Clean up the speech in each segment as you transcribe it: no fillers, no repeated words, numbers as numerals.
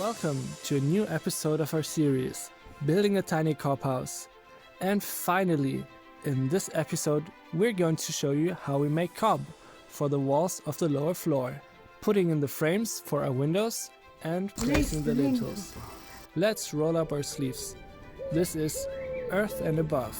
Welcome to a new episode of our series, Building a Tiny Cob House. And finally, in this episode, we're going to show you how we make cob for the walls of the lower floor, putting in the frames for our windows and placing the lintels. Let's roll up our sleeves. This is Earth and Above.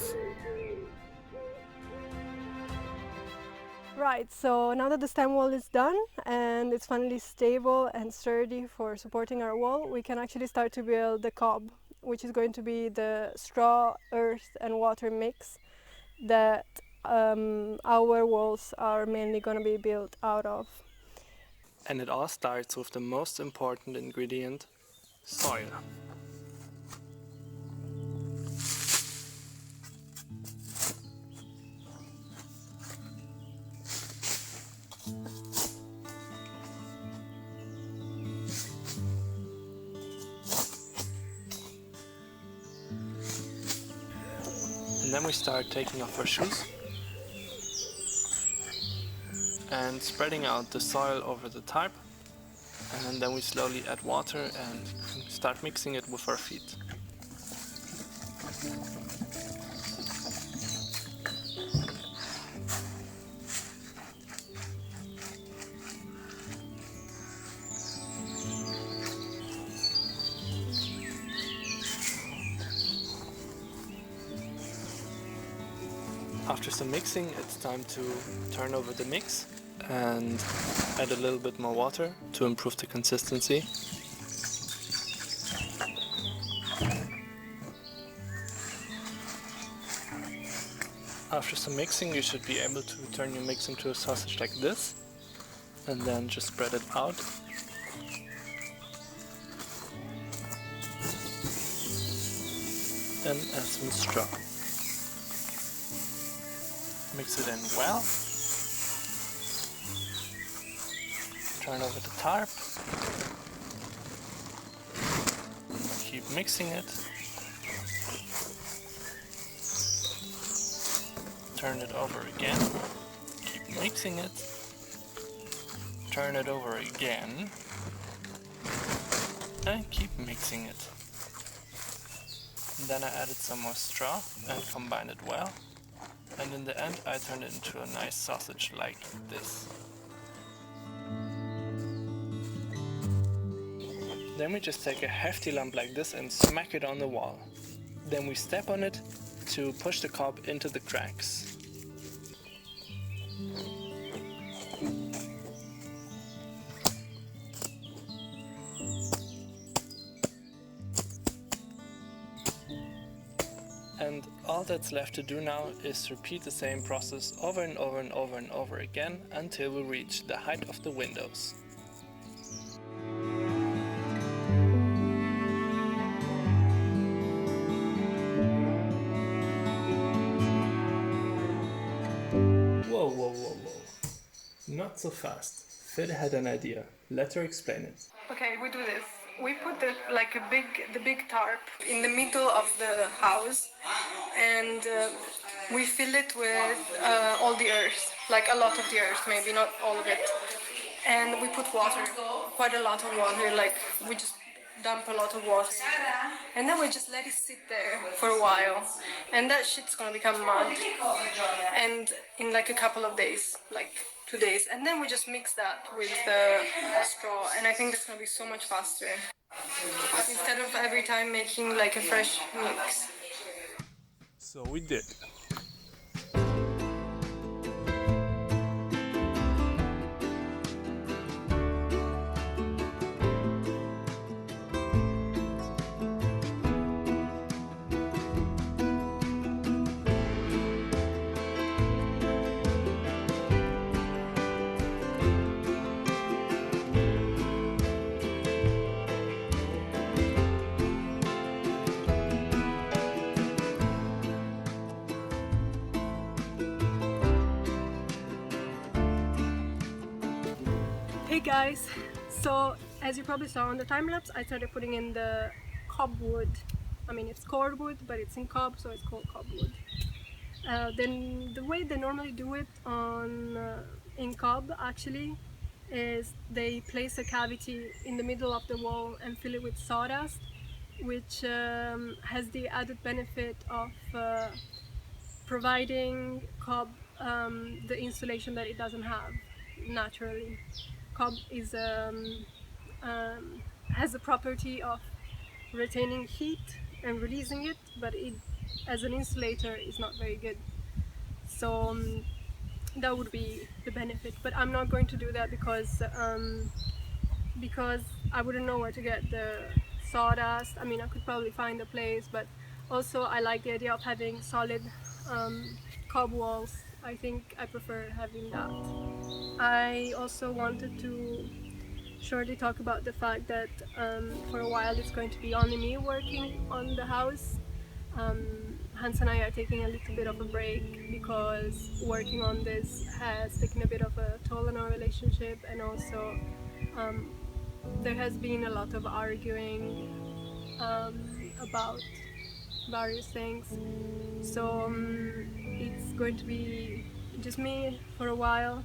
Right, so now that the stem wall is done and it's finally stable and sturdy for supporting our wall, we can actually start to build the cob, which is going to be the straw, earth and water mix that our walls are mainly going to be built out of. And it all starts with the most important ingredient, soil. And then we start taking off our shoes and spreading out the soil over the tarp, and then we slowly add water and start mixing it with our feet. After some mixing, it's time to turn over the mix and add a little bit more water to improve the consistency. After some mixing, you should be able to turn your mix into a sausage like this, and then just spread it out. And add some straw. Mix it in well. Turn over the tarp. Keep mixing it. Turn it over again. Keep mixing it. Turn it over again. And keep mixing it. And then I added some more straw and combined it well. And in the end, I turned it into a nice sausage like this. Then we just take a hefty lump like this and smack it on the wall. Then we step on it to push the cob into the cracks. And all that's left to do now is repeat the same process over and over and over and over again until we reach the height of the windows. Whoa, whoa, whoa, whoa. Not so fast. Fed had an idea. Let her explain it. Okay, we do this. We put the big tarp in the middle of the house, and we fill it with all the earth, like a lot of the earth, maybe not all of it. And we put water, quite a lot of water, like we just dump a lot of water. And then we just let it sit there for a while, and that shit's gonna become mud. And in like a couple of days, like 2 days, and then we just mix that with the straw, and I think that's gonna be so much faster instead of every time making like a fresh mix. So we did. Hey guys, so as you probably saw on the time lapse, I started putting in the cob wood. I mean, it's cordwood, but it's in cob, so it's called cob wood. Then the way they normally do it on in cob actually is they place a cavity in the middle of the wall and fill it with sawdust, which has the added benefit of providing cob the insulation that it doesn't have naturally. Cob is has the property of retaining heat and releasing it, but it as an insulator is not very good. So that would be the benefit. But I'm not going to do that because I wouldn't know where to get the sawdust. I mean, I could probably find a place, but also I like the idea of having solid cob walls. I think I prefer having that. I also wanted to shortly talk about the fact that for a while it's going to be only me working on the house. Hans and I are taking a little bit of a break because working on this has taken a bit of a toll on our relationship, and also um, there has been a lot of arguing about various things. So it's going to be just me for a while,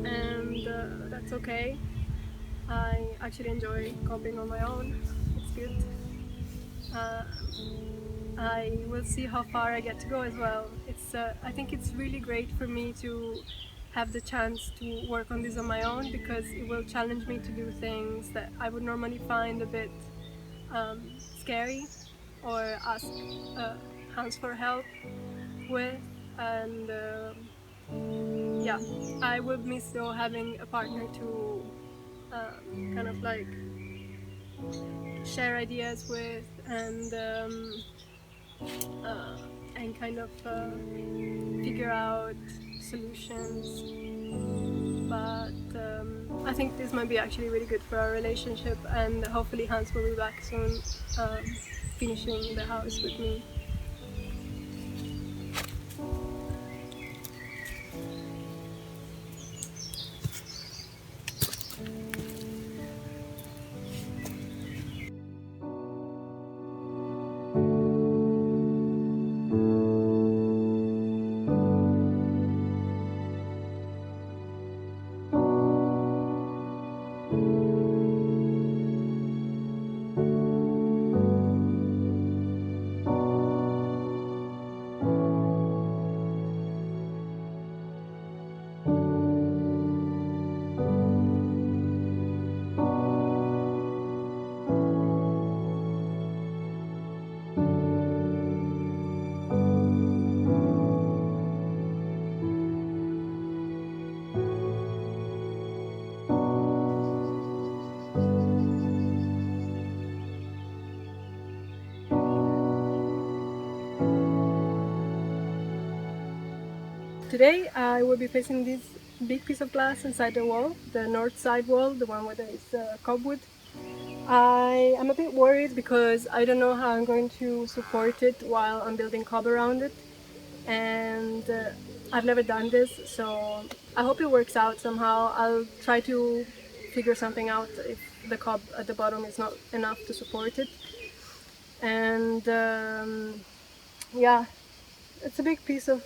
and that's okay. I actually enjoy coping on my own. It's good. Uh, I will see how far I get to go as well. I think it's really great for me to have the chance to work on this on my own, because it will challenge me to do things that I would normally find a bit scary or ask Hans for help with. And yeah, I would miss though having a partner to kind of like share ideas with, and kind of figure out solutions. But I think this might be actually really good for our relationship, and hopefully Hans will be back soon, finishing the house with me. Today I will be placing this big piece of glass inside the wall, the north side wall, the one where there is cobwood. I am a bit worried because I don't know how I'm going to support it while I'm building cob around it, and I've never done this, so I hope it works out somehow. I'll try to figure something out if the cob at the bottom is not enough to support it. And yeah, it's a big piece of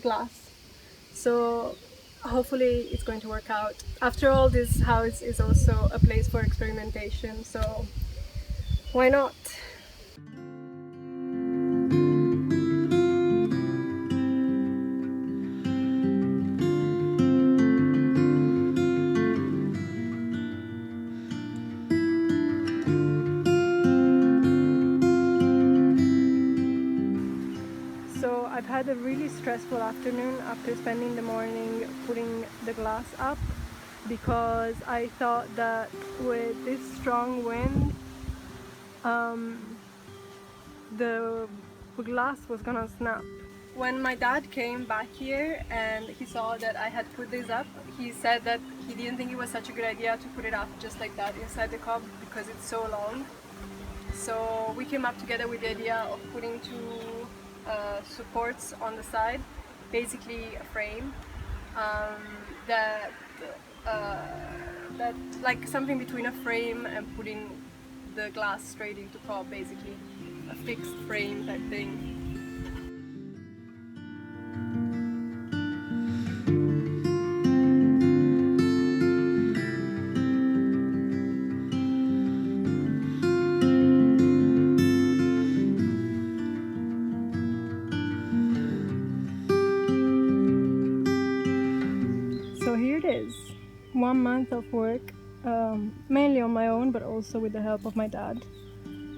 glass, so hopefully it's going to work out. After all, this house is also a place for experimentation, so why not? So I've had a really stressful afternoon after spending the morning putting the glass up, because I thought that with this strong wind the glass was gonna snap. When my dad came back here and he saw that I had put this up, he said that he didn't think it was such a good idea to put it up just like that inside the cob because it's so long. So we came up together with the idea of putting two supports on the side, basically a frame that like something between a frame and putting the glass straight into cob, basically a fixed frame type thing. 1 month of work, mainly on my own, but also with the help of my dad.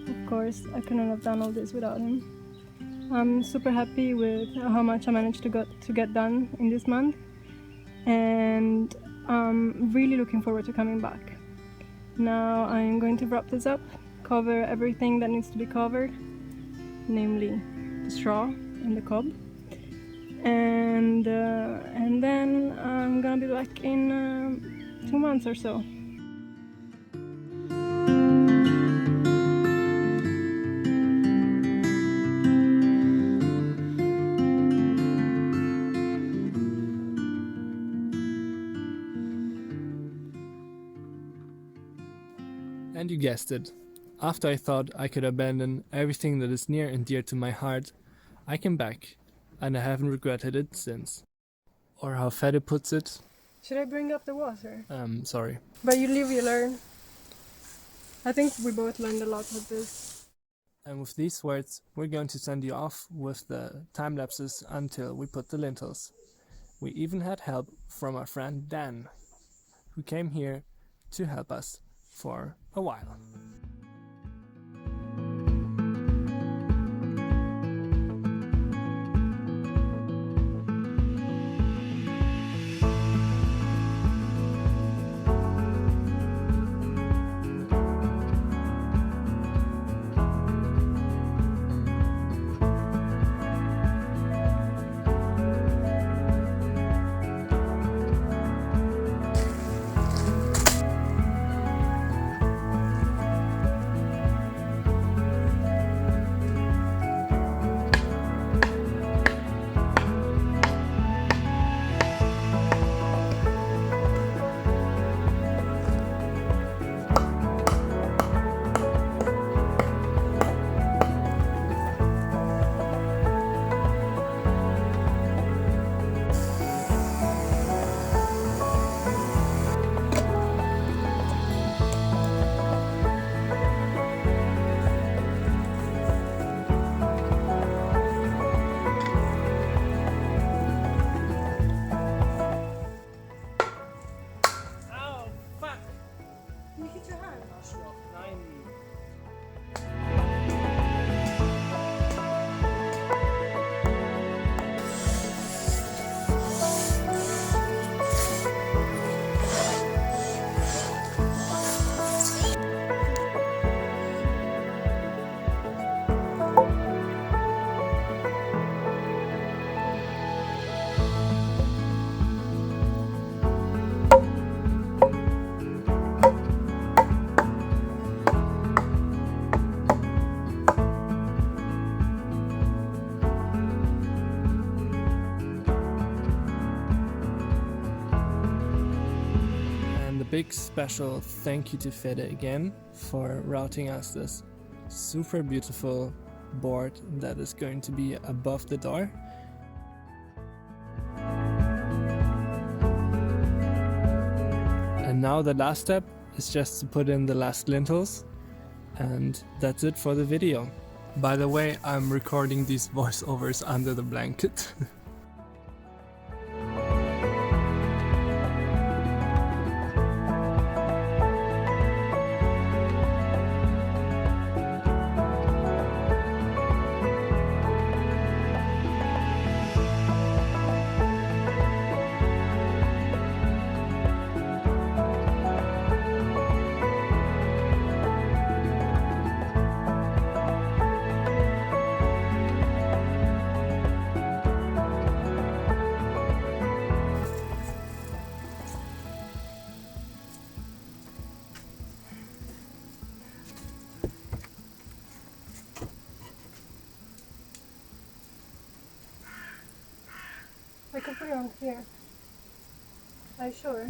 Of course, I couldn't have done all this without him. I'm super happy with how much I managed to get done in this month, and I'm really looking forward to coming back. Now I'm going to wrap this up, cover everything that needs to be covered, namely the straw and the cob, and then I'm gonna be back in 2 months or so. And you guessed it. After I thought I could abandon everything that is near and dear to my heart, I came back, and I haven't regretted it since. Or how Fede puts it, Should I bring up the water? sorry. But you live, you learn. I think we both learned a lot with this. And with these words, we're going to send you off with the time lapses until we put the lintels. We even had help from our friend Dan, who came here to help us for a while. Big special thank you to Fede again for routing us this super beautiful board that is going to be above the door. And now the last step is just to put in the last lintels, and that's it for the video. By the way, I'm recording these voiceovers under the blanket. I can put it on here. Are you sure?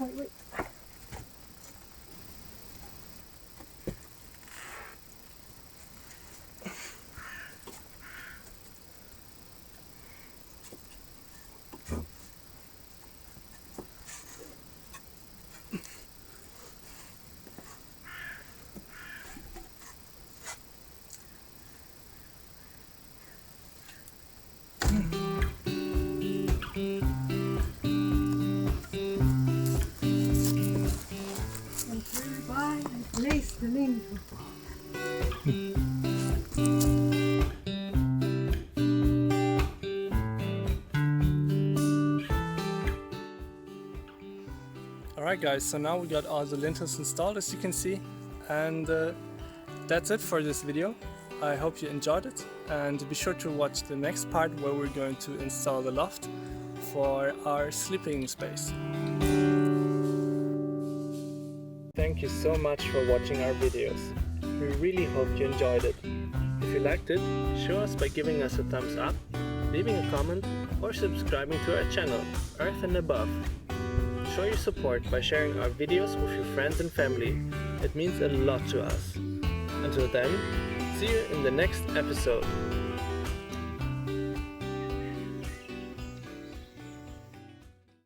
Wait. Alright guys, so now we got all the lintels installed, as you can see, and that's it for this video. I hope you enjoyed it, and be sure to watch the next part where we're going to install the loft for our sleeping space. Thank you so much for watching our videos. We really hope you enjoyed it. If you liked it, show us by giving us a thumbs up, leaving a comment, or subscribing to our channel, Earth and Above. Show your support by sharing our videos with your friends and family. It means a lot to us. Until then, see you in the next episode.